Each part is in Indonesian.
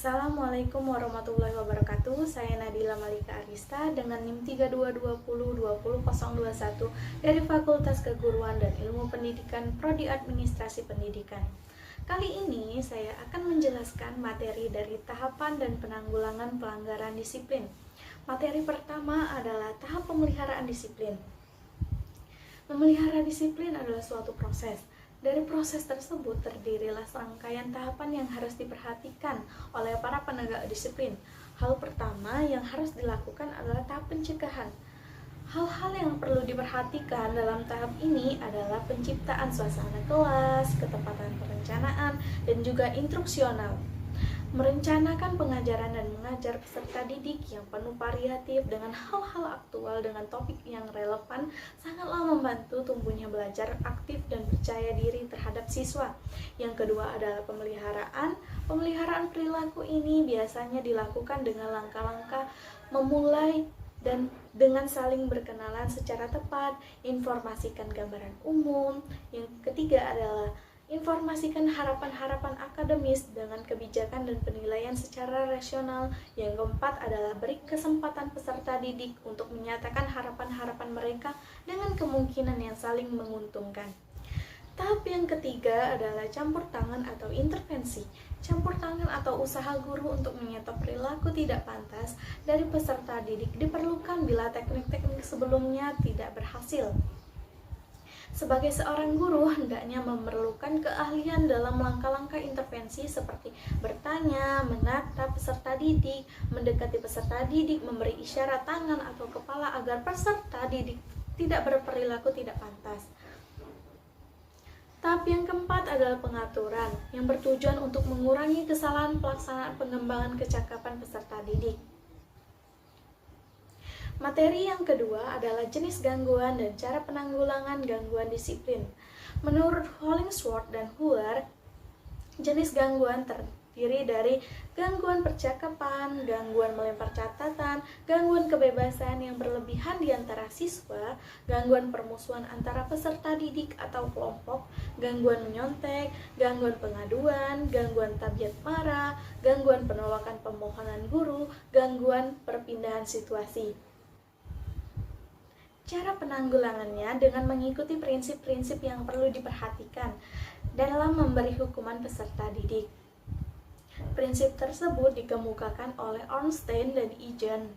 Assalamualaikum warahmatullahi wabarakatuh. Saya Nadila Malika Arista dengan NIM 3220202021 dari Fakultas Keguruan dan Ilmu Pendidikan Prodi Administrasi Pendidikan. Kali ini saya akan menjelaskan materi dari tahapan dan penanggulangan pelanggaran disiplin. Materi pertama adalah tahap pemeliharaan disiplin. Memelihara disiplin adalah suatu proses. Dari proses tersebut terdirilah serangkaian tahapan yang harus diperhatikan oleh para penegak disiplin. Hal pertama yang harus dilakukan adalah tahap pencegahan. Hal-hal yang perlu diperhatikan dalam tahap ini adalah penciptaan suasana kelas, ketepatan perencanaan, dan juga instruksional. Merencanakan pengajaran dan mengajar peserta didik yang penuh variatif dengan hal-hal aktual dengan topik yang relevan sangatlah membantu tumbuhnya belajar aktif dan percaya diri terhadap siswa. Yang kedua adalah pemeliharaan. Pemeliharaan perilaku ini biasanya dilakukan dengan langkah-langkah memulai dan dengan saling berkenalan secara tepat, informasikan gambaran umum. Yang ketiga adalah informasikan harapan-harapan akademis dengan kebijakan dan penilaian secara rasional. Yang keempat adalah beri kesempatan peserta didik untuk menyatakan harapan-harapan mereka dengan kemungkinan yang saling menguntungkan. Tahap yang ketiga adalah campur tangan atau intervensi. Campur tangan atau usaha guru untuk menyetop perilaku tidak pantas dari peserta didik diperlukan bila teknik-teknik sebelumnya tidak berhasil. Sebagai seorang guru, hendaknya memerlukan keahlian dalam langkah-langkah intervensi seperti bertanya, menatap peserta didik, mendekati peserta didik, memberi isyarat tangan atau kepala agar peserta didik tidak berperilaku tidak pantas. Tahap yang keempat adalah pengaturan, yang bertujuan untuk mengurangi kesalahan pelaksanaan pengembangan kecakapan peserta didik. Materi yang kedua adalah jenis gangguan dan cara penanggulangan gangguan disiplin. Menurut Hollingsworth dan Huller, jenis gangguan terdiri dari gangguan percakapan, gangguan melempar catatan, gangguan kebebasan yang berlebihan di antara siswa, gangguan permusuhan antara peserta didik atau kelompok, gangguan menyontek, gangguan pengaduan, gangguan tabiat marah, gangguan penolakan pemohonan guru, gangguan perpindahan situasi. Cara penanggulangannya dengan mengikuti prinsip-prinsip yang perlu diperhatikan dalam memberi hukuman peserta didik. Prinsip tersebut dikemukakan oleh Ornstein dan Egan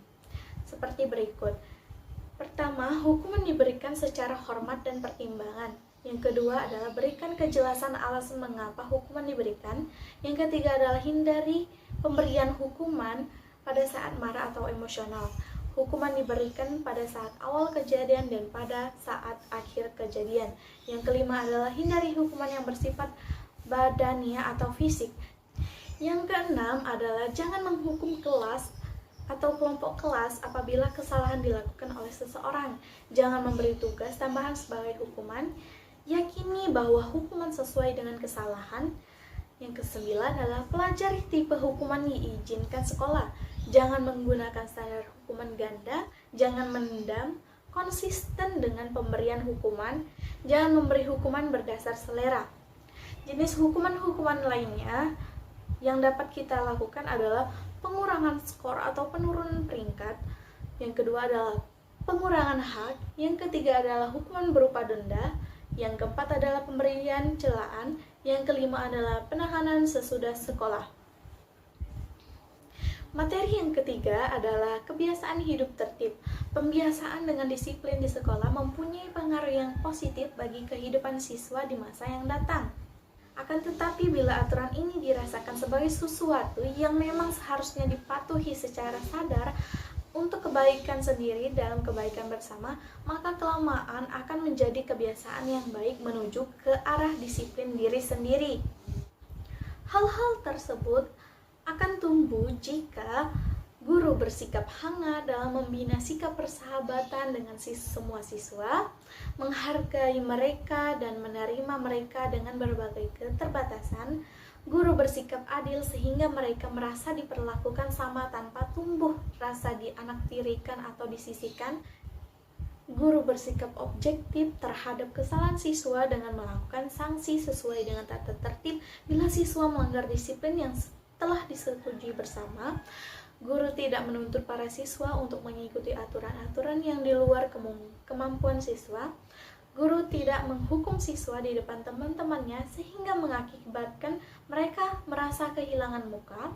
seperti berikut. Pertama, hukuman diberikan secara hormat dan pertimbangan. Yang kedua adalah berikan kejelasan alasan mengapa hukuman diberikan. Yang ketiga adalah hindari pemberian hukuman pada saat marah atau emosional. Hukuman diberikan pada saat awal kejadian dan pada saat akhir kejadian. Yang kelima adalah hindari hukuman yang bersifat badania atau fisik. Yang keenam adalah jangan menghukum kelas atau kelompok kelas apabila kesalahan dilakukan oleh seseorang. Jangan memberi tugas tambahan sebagai hukuman. Yakini bahwa hukuman sesuai dengan kesalahan. Yang kesembilan adalah pelajari tipe hukuman yang diizinkan sekolah. Jangan menggunakan standar hukuman ganda, jangan menendam, konsisten dengan pemberian hukuman, jangan memberi hukuman berdasar selera. Jenis hukuman-hukuman lainnya yang dapat kita lakukan adalah pengurangan skor atau penurunan peringkat. Yang kedua adalah pengurangan hak, yang ketiga adalah hukuman berupa denda, yang keempat adalah pemberian celaan, yang kelima adalah penahanan sesudah sekolah. Materi yang ketiga adalah kebiasaan hidup tertib. Pembiasaan dengan disiplin di sekolah mempunyai pengaruh yang positif bagi kehidupan siswa di masa yang datang. Akan tetapi bila aturan ini dirasakan sebagai sesuatu yang memang seharusnya dipatuhi secara sadar untuk kebaikan sendiri dalam kebaikan bersama, maka kelamaan akan menjadi kebiasaan yang baik menuju ke arah disiplin diri sendiri. Hal-hal tersebut akan tumbuh jika guru bersikap hangat dalam membina sikap persahabatan dengan semua siswa, menghargai mereka dan menerima mereka dengan berbagai keterbatasan. Guru bersikap adil sehingga mereka merasa diperlakukan sama tanpa tumbuh rasa dianaktirikan atau disisihkan. Guru bersikap objektif terhadap kesalahan siswa dengan melakukan sanksi sesuai dengan tata tertib bila siswa melanggar disiplin yang telah disetujui bersama. Guru tidak menuntut para siswa untuk mengikuti aturan-aturan yang di luar kemampuan siswa. Guru tidak menghukum siswa di depan teman-temannya sehingga mengakibatkan mereka merasa kehilangan muka.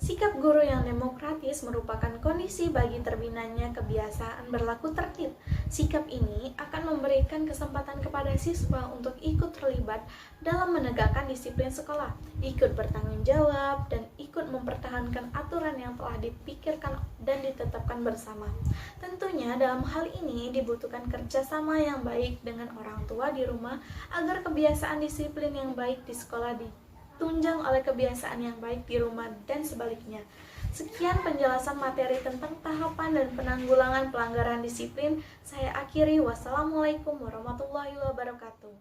Sikap guru yang demokratis merupakan kondisi bagi terbinanya kebiasaan berlaku tertib. Sikap ini akan memberikan kesempatan kepada siswa untuk ikut terlibat dalam menegakkan disiplin sekolah, ikut bertanggung jawab, dan ikut mempertahankan aturan yang telah dipikirkan dan ditetapkan bersama. Tentunya dalam hal ini dibutuhkan kerjasama yang baik dengan orang tua di rumah agar kebiasaan disiplin yang baik di sekolah tunjang oleh kebiasaan yang baik di rumah dan sebaliknya. Sekian penjelasan materi tentang tahapan dan penanggulangan pelanggaran disiplin. Saya akhiri. Wassalamualaikum warahmatullahi wabarakatuh.